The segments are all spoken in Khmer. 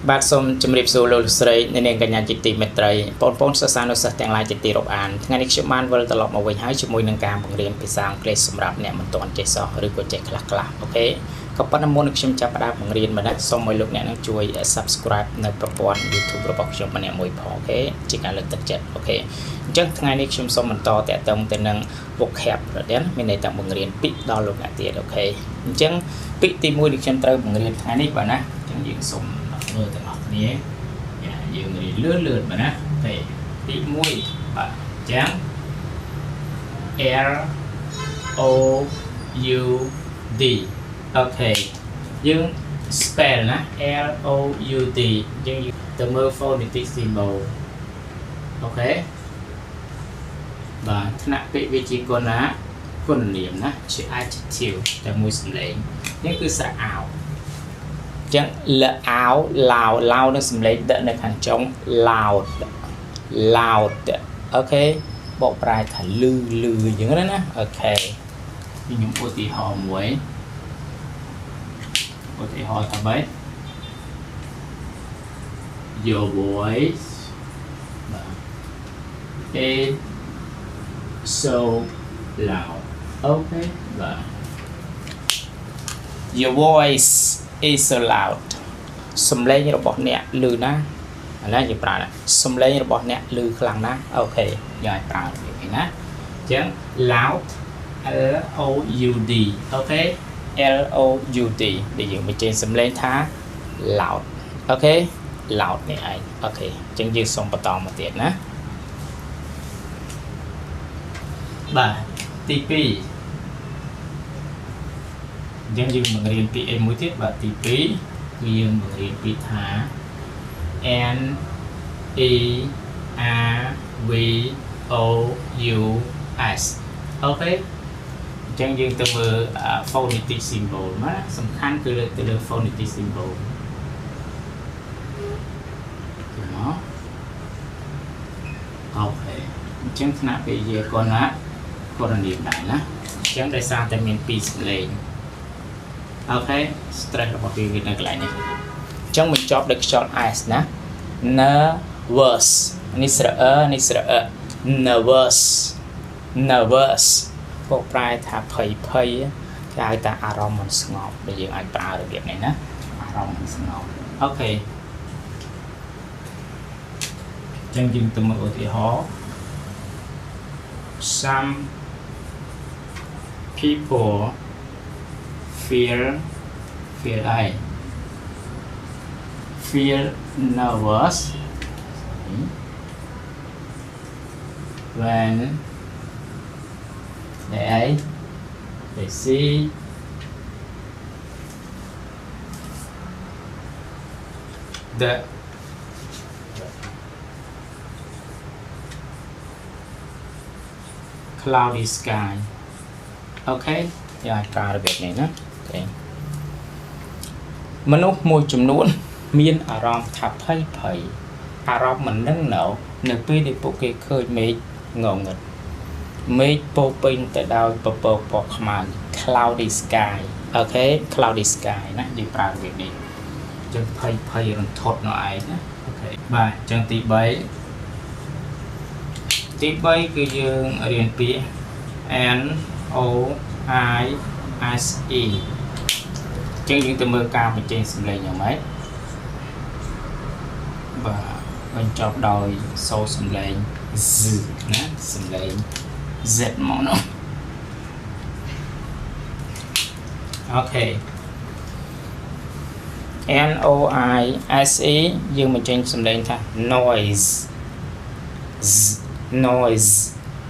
បាទសូមជម្រាបសួរលោកស្រីអ្នកនាងកញ្ញាជាទីមេត្រីបងប្អូនសិស្សានុសិស្សទាំងឡាយជាទីរាប់អានថ្ងៃនេះខ្ញុំបានវិលត្រឡប់មកវិញហើយជាមួយនឹងការបង្រៀនភាសាអង់គ្លេសសម្រាប់អ្នកមិនទាន់ចេះសោះឬក៏ចេះខ្លះៗអូខេក៏ប៉ុន្តែមុននឹងខ្ញុំចាប់ផ្ដើមបង្រៀនមកណាសូមឲ្យលោកអ្នកនឹងជួយ Subscribe នៅប្រព័ន្ធ YouTube របស់ខ្ញុំម្នាក់មួយផងអូខេជាការលើកទឹកចិត្តអូខេអញ្ចឹងថ្ងៃនេះខ្ញុំសូមបន្តតាក់ទងទៅនឹង Vocabularies មានន័យថាបង្រៀនពាក្យដល់លោកអ្នកទៀតអូខេអញ្ចឹងពាក្យទី1ដែលខ្ញុំត្រូវបង្រៀនថ្ងៃនេះបាទណាអញ្ចឹងយើងសូមមើលទាំងអស់គ្នាយើងរៀនលឿនបាទណាទេទី1បាទអញ្ចឹង L O U D អូខេយើង spell ណា L O U D យើងទៅមើល phonetic symbol អូខេបាទថ្នាក់ពាក្យវិជាគុណណាគុណនាមណាជា adjective តែមួយសំឡេងនេះគឺស្រអោចឹងលអោឡៅនឹងសំឡេងដាក់នៅខាងចុង loud អូខេបកប្រែថាលឺអញ្ចឹងណាអូខេខ្ញុំឧទាហរណ៍មួយឧទាហរណ៍ថាម៉េច your voice is so loud អូខេបាទ your voice is so loud សំឡេងរបស់អ្នកលឺណាឥឡូវយើងប្រើសំឡេងរបស់អ្នកលឺខ្លាំងណាស់អូខេយើងអាចប្រើវាណាអញ្ចឹង loud L O U D អូខេ L O U D ដែលយើងបញ្ចេញសំឡេងថា loud អូខេ loud នេះឯងអូខេអញ្ចឹងយើងសូមបន្តមកទៀតណាបាទទី2យើងបង្រៀនពាក្យអីមួយទៀតបាទទី2គឺយើងបង្រៀនពាក្យថា N E R V O U S អូខេអញ្ចឹងយើងទៅមើល phonetic symbol ណាសំខាន់គឺទៅលើ phonetic symbol អូខេអញ្ចឹងថ្នាក់ពាក្យជាគុណណាគុណនាមដែរណាអញ្ចឹងដោយសារតែមាន2សំឡេងអូខេ stress របស់វានៅកន្លែងនេះអញ្ចឹងបញ្ចប់ដោយខ្យល់ S ណា nervous នេះស្រអនេះស្រអ nervous បកប្រែថាភ័យគេហៅថាអារម្មណ៍មិនស្ងប់ដែលយើងអាចប្រើរបៀបនេះណាអារម្មណ៍មិនស្ងប់អូខេអញ្ចឹងយើងទៅមើលឧទាហរណ៍ some people feel nervous when they see the cloudy sky អូខេយើងអាចប្រើរបៀបនេះណាអូខេមនុស្សមួយចំនួនមានអារម្មណ៍ថាភ័យអារម្មណ៍មិននឹងនៅពេលដែលពួកគេឃើញមេឃងងឹតមេឃពោពេញទៅដោយពពកពណ៌ខ្មៅ cloudy sky អូខេ cloudy sky ណាយើងប្រើរបៀបនេះអញ្ចឹងភ័យរន្ធត់នៅឯងណាអូខេបាទអញ្ចឹងទី3គឺយើងរៀនពាក្យ N O I S E អញ្ចឹងយើងទៅមើលការបញ្ចេញសំឡេងយ៉ាងម៉េចបាទបញ្ចប់ដោយសូរសំឡេង Z ណាសំឡេង Z មកនោះអូខេ N O I S E យើងបញ្ចេញសំឡេងថា noise អូ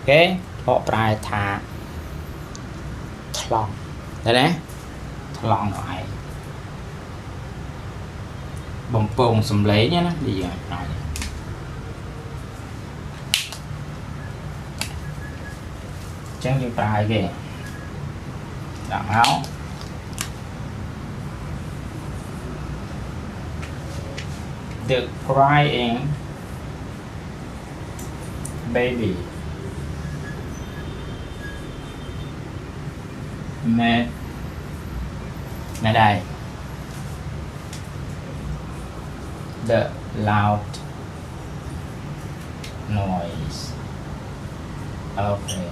ខេបកប្រែថាថ្លង់ឃើញទេថ្លង់នោះឯងបំពងសំឡេងណានិយាយឲ្យចឹងយើងប្រើឲ្យគេដាក់មក the crying baby mẹ đây the loud noise okay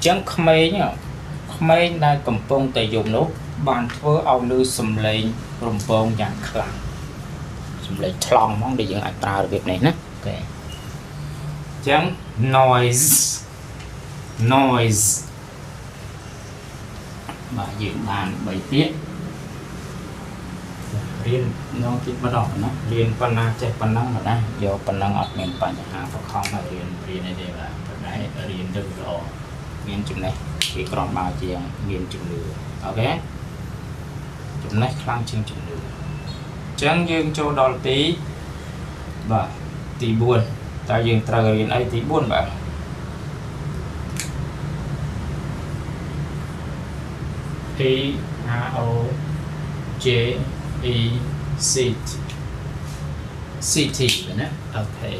ចឹងក្មេងដែលកំពុងតែយំនោះបានធ្វើឲ្យលឺសំឡេងរំពងយ៉ាងខ្លាំងសំឡេងថ្លង់ហ្មងដែលយើងអាចប្រើរបៀបនេះណាអូខេចឹង noise បាទយើងបាន3ពាក្យរៀននងទៀតម្ដងណារៀនប៉ុណ្ណាចេះប៉ុណ្ណឹងណាយកប៉ុណ្ណឹងអត់មានបញ្ហាប្រខំឲ្យរៀនអីទេបាទប៉ុន្តែរៀនទៅល្អមានចំណេះពីក្រំបើជាងមានជំនឿអូខេចំណេះខ្លាំងជាងជំនឿចឹងយើងចូលដល់ទីបាទទី4តើយើងត្រូវរៀនអីទី4បាទP R O J E C T ណាអូខេ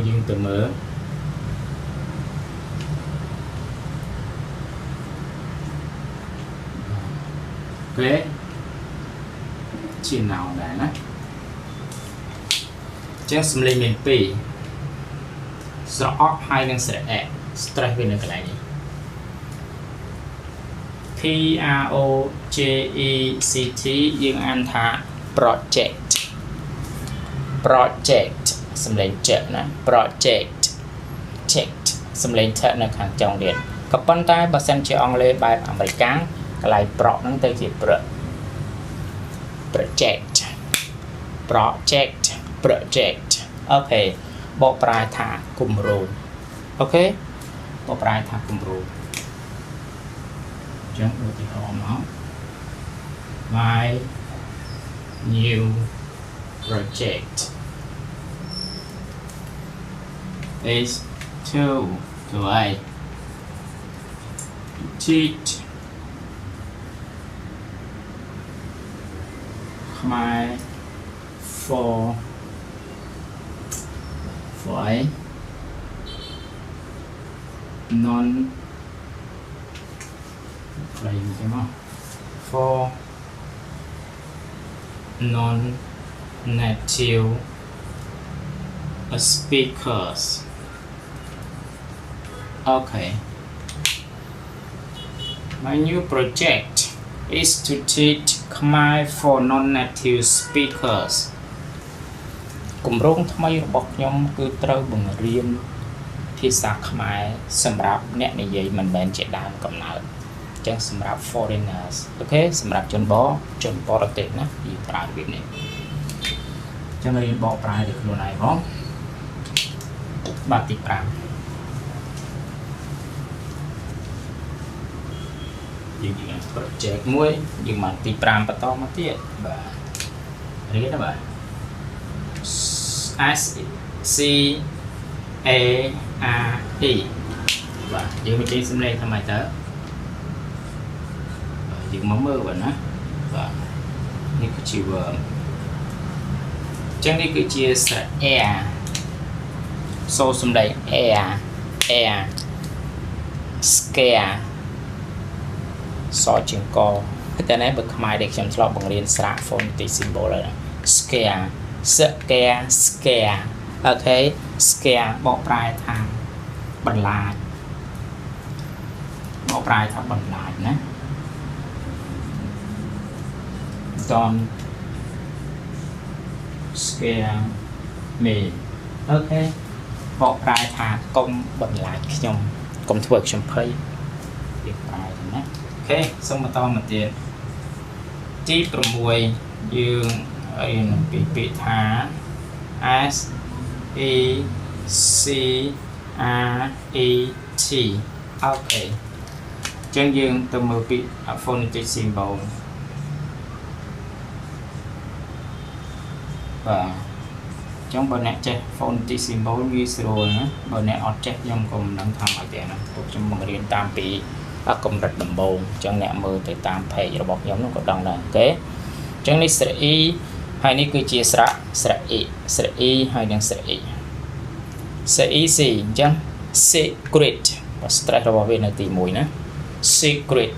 យើងទៅមើលគេជាណៅដែរណាចឹងសំឡេងមាន2ស្រអកហើយនិងស្រអែក stress វានៅកន្លែងនេះ P R O J E C T យើងអានថា project សំឡេងចៈណា project check សំឡេងថនៅខាងចុងទៀតក៏ប៉ុន្តែបើសិនជាអង់គ្លេសបែបអាមេរិកាំងកន្លែងប្រក់ហ្នឹងទៅជា project អូខេបកប្រែថាគំរូអូខេបកប្រែថាគំរូចឹងឧទាហរណ៍មក my new project is to teach my for a non for non-native speakers okay my new project is to teach Khmer for non-native speakers គម្រោងថ្មីរបស់ខ្ញុំគឺត្រូវបង្រៀនភាសាខ្មែរសម្រាប់អ្នកនិយាយមិនមែនជាដើមកំណើតចឹងសម្រាប់ foreigners អូខេសម្រាប់ជនបរទេសណាយើងប្រើពាក្យនេះចឹងរៀនបកប្រែដោយខ្លួនឯងផងបាទទី5យើង project មួយយើងមកទី5បន្តមកទៀតបាទរៀនណាបាទ S C A R E បាទយើងមកចេញសំឡេងថ្មីតើយើងមកមើលបាទណាបាទនេះគឺជា verb ចឹងនេះគឺជាស្រៈ air សូរសំឡេង air scare សជាងកតែនេះបើខ្មែរដែលខ្ញុំធ្លាប់បង្រៀនស្រៈ phonetic symbol ហើយ scare អូខេ scare បកប្រែថាបន្លាចណាdon't scare me អូខេបកប្រែថាកុំបន្លាចខ្ញុំកុំធ្វើខ្ញុំភ័យវាប្រែណាអូខេសូមបន្តមកទៀតទី6យើងរៀនពីពាក្យថា S E C R E T អូខេចឹងយើងទៅមើលពាក្យ phonetic symbol បាទចឹងបើអ្នកចេះ phonetic symbol វាស្រួលណាបើអ្នកអត់ចេះខ្ញុំក៏មិនដឹងថាម៉េចដែរណាពួកខ្ញុំបង្រៀនតាមពីកម្រិតដំបូងចឹងអ្នកមើលទៅតាម page របស់ខ្ញុំនោះក៏ដឹងដែរអូខេចឹងនេះស្រៈ E ហើយនេះគឺជាស្រៈ E ហើយនឹងស្រៈ E ស្រៈ E C អញ្ចឹង secret បើ stress របស់វានៅទី1ណា secret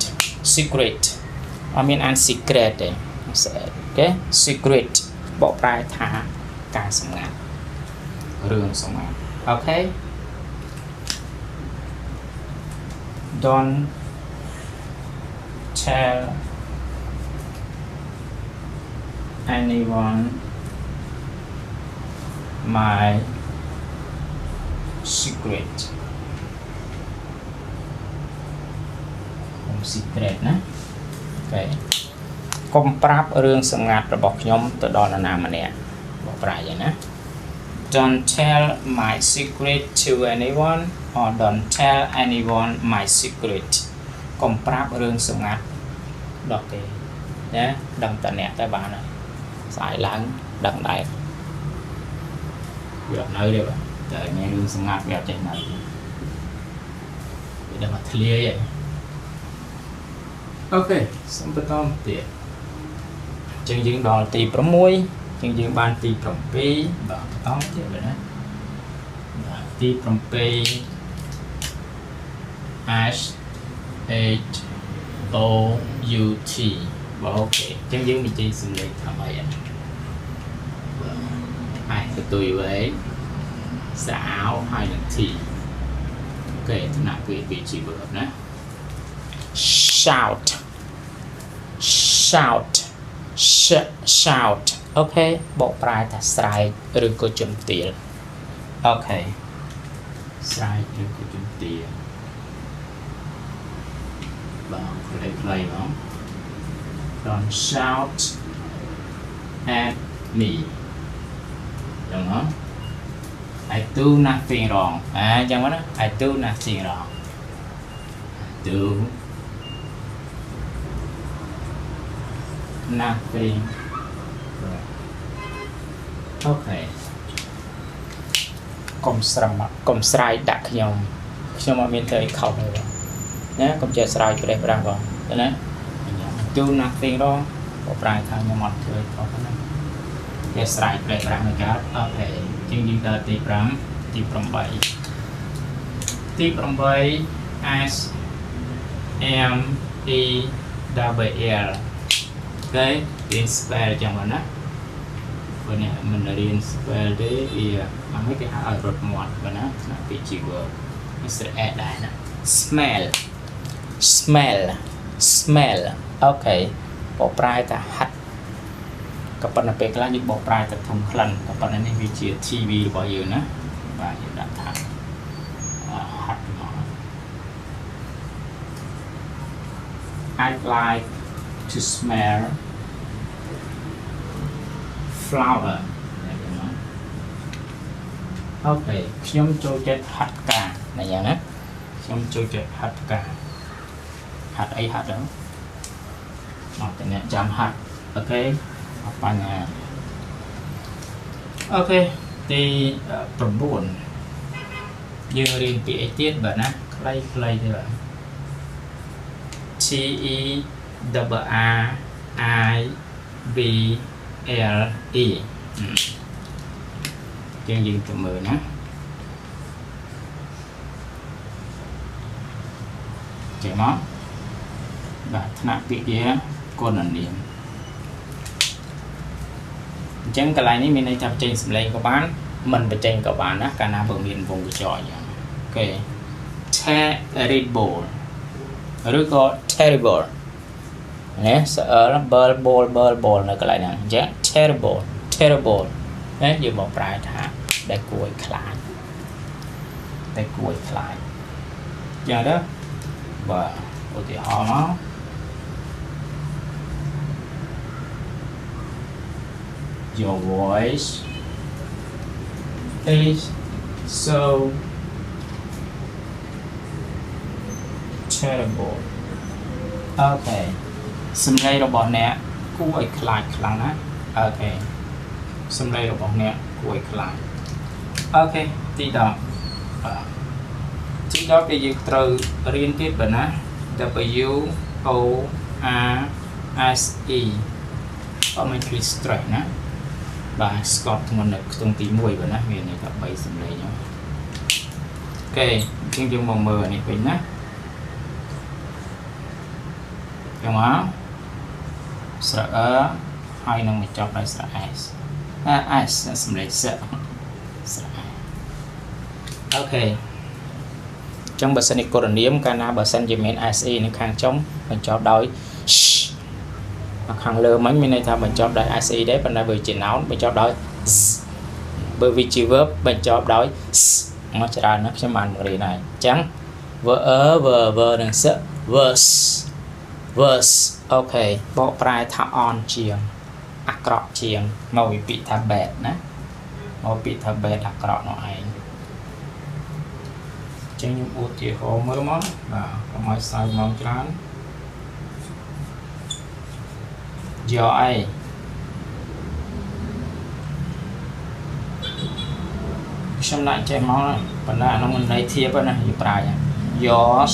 I mean and secret ទេ okay secret បកប្រែថាការសម្ងាត់រឿងសម្ងាត់ okay don't tell anyone my secret secret ណា okay កុំប្រាប់រឿងសម្ងាត់របស់ខ្ញុំទៅដល់នរណាម្នាក់បកប្រែយ៉ាងណា Don't tell my secret to anyone or don't tell anyone my secret កុំប្រាប់រឿងសម្ងាត់ដល់គេណាដឹងតែអ្នកតែបានហើយស្អែកឡើងដឹងដែរវាអត់នៅទេបាទតែមានរឿងសម្ងាត់វាអត់ចេះនៅវាដឹងថាធ្លាយហើយអូខេសូមបន្តទៀតចឹងយើងដល់ទី6ចឹងយើងបានទី7បាទបន្តទៀតបាទណាទី7 H H O U T បាទអូខេចឹងយើងនិយាយសំឡេងថាម៉េចហើយទទួលវាស្រាវហើយនឹង T អូខេថ្នាក់វាជា verb ណា shout shout shout អូខេបកប្រែថាស្រែកឬក៏ជំទាវអូខេស្រែកឬក៏ជំទាវបាទខ្លីៗហ្មង Don't shout at me ចឹងហ៎ I do nothing wrong ចឹងមកណា I do nothing wrong do nothing wrong អូខេកុំស្រែកដាក់ខ្ញុំអត់មានធ្វើអីខុសទេណាកុំចេះស្រែកប្រេះប្រាស់បងណា do nothing wrong បកប្រែថាខ្ញុំអត់ធ្វើអីខុសទេចេះស្រែកប្រេះប្រាស់នៅកើតអូខេជាងយើងដល់ទី5ទី8 S M E double L គេរៀន spell ចឹងមកណាព្រោះនេះមិនរៀន spell ទេវាអត់គេហៅឲ្យរត់មាត់បើណាថ្នាក់ពីជីវៈវាស្រែកដែរណា smell អូខេបកប្រែថាហាត់ក៏ប៉ុន្តែពេលខ្លះយើងបកប្រែទៅធំក្លិនក៏ប៉ុន្តែនេះវាជា TV របស់យើងណាបាទយើងដាក់ថាហាត់មក I'd like to smell flower អូខេខ្ញុំចូលចិត្តហាត់ផ្កាណាយ៉ាងណាខ្ញុំចូលចិត្តហាត់ផ្កាហាត់អីហាត់ហ្នឹងមកតែអ្នកចាំហាត់អូខេអត់បញ្ហាអូខេទី9យើងរៀនពីអីទៀតបាទណាខ្លីទេបាទ T E double R I B L E ជាងយើងទៅមើលណាចេះមកបាទថ្នាក់ពាក្យជាគុណនាមអញ្ចឹងកន្លែងនេះមានន័យថាបញ្ចេញសម្លេងក៏បានមិនបញ្ចេញក៏បានណាកាលណាបើមានវងកញ្ចក់អញ្ចឹងអូខេ terrible ឬក៏ terrible ណាសើball នៅកន្លែងហ្នឹងអញ្ចឹង terrible ណាយើងមកប្រែថាដែលគួរឲ្យខ្លាចអញ្ចឹងទៅបាទឧទាហរណ៍មក Your voice is so terrible អូខេសំឡេងរបស់អ្នកគួរឲ្យខ្លាចខ្លាំងណាស់អូខេសំឡេងរបស់អ្នកគួរឲ្យខ្លាចអូខេទី10គេយើងត្រូវរៀនទៀតបើណា W O R S E អត់មាន click stress ណាបាទស្កប់ធ្ងន់នៅខ្ទង់ទី1បើណាមានន័យថា3សំឡេងអូខេជាងយើងមកមើលនេះវិញណាចាំមក ស្រអើហើយនឹងបញ្ចប់ដោយស្រអែសs សម្លេងសស្រអែអូខេចឹងបើសិនជាកូរ៉ានៀមកាលណាបើសិនជាមាន se នៅខាងចុងបញ្ចប់ដោយខាងលើមិញមានន័យថាបញ្ចប់ដោយ se ដែរប៉ុន្តែបើជា noun បញ្ចប់ដោយ បើវាជា verb បញ្ចប់ដោយមកច្រើនណាស់ខ្ញុំបានបង្រៀនហើយអញ្ចឹង ver នឹងស verse អូខេបកប្រែថា on ជាងអាក្រក់ជាងមកពីពាក្យថា bad ណាមកពីពាក្យថា bad អាក្រក់នោះឯងចឹងខ្ញុំឧទាហរណ៍មើលមកបាទកុំឲ្យសើមកច្រើនយកអីខ្ញុំដាក់ចេះមកប៉ុន្តែអានោះមិនន័យធៀបណាយើងប្រើយ៉ាង yours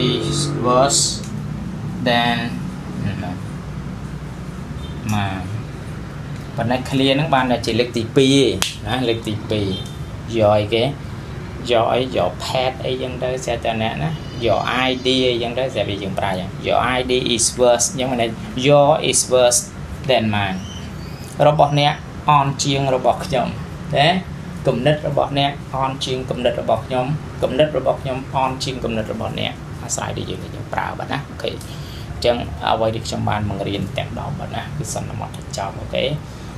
is worse than មកប៉ុន្តែ clear ហ្នឹងបានតែជាលេខទី2ណាលេខទី2យកអីគេយកអីយក pad អីចឹងទៅស្រាប់តែអ្នកណាយក id អីចឹងទៅស្រាប់តែយើងប្រើយ៉ាងយក id is worse ចឹងមានន័យ your is worse than mine របស់អ្នកអនជាងរបស់ខ្ញុំទេគំនិតរបស់អ្នកអនជាងគំនិតរបស់ខ្ញុំគំនិតរបស់ខ្ញុំអនជាងគំនិតរបស់អ្នកអាស្រ័យទៅយើងប្រើបាទណាអូខេអញ្ចឹងអ្វីដែលខ្ញុំបានបង្រៀនទាំង10បាទណាគឺសន្មតទៅចប់អូខេ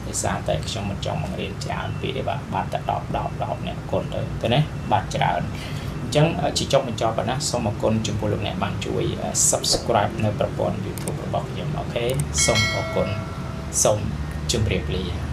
ដោយសារតែខ្ញុំមិនចង់បង្រៀនច្រើនពេកទេបាទបានតែ10អ្នកគុណទៅណាបាទច្រើនអញ្ចឹងជាចុងបញ្ចប់បាទណាសូមអរគុណចំពោះលោកអ្នកបានជួយ subscribe នៅប្រព័ន្ធ YouTube របស់ខ្ញុំអូខេសូមអរគុណសូមជម្រាបលា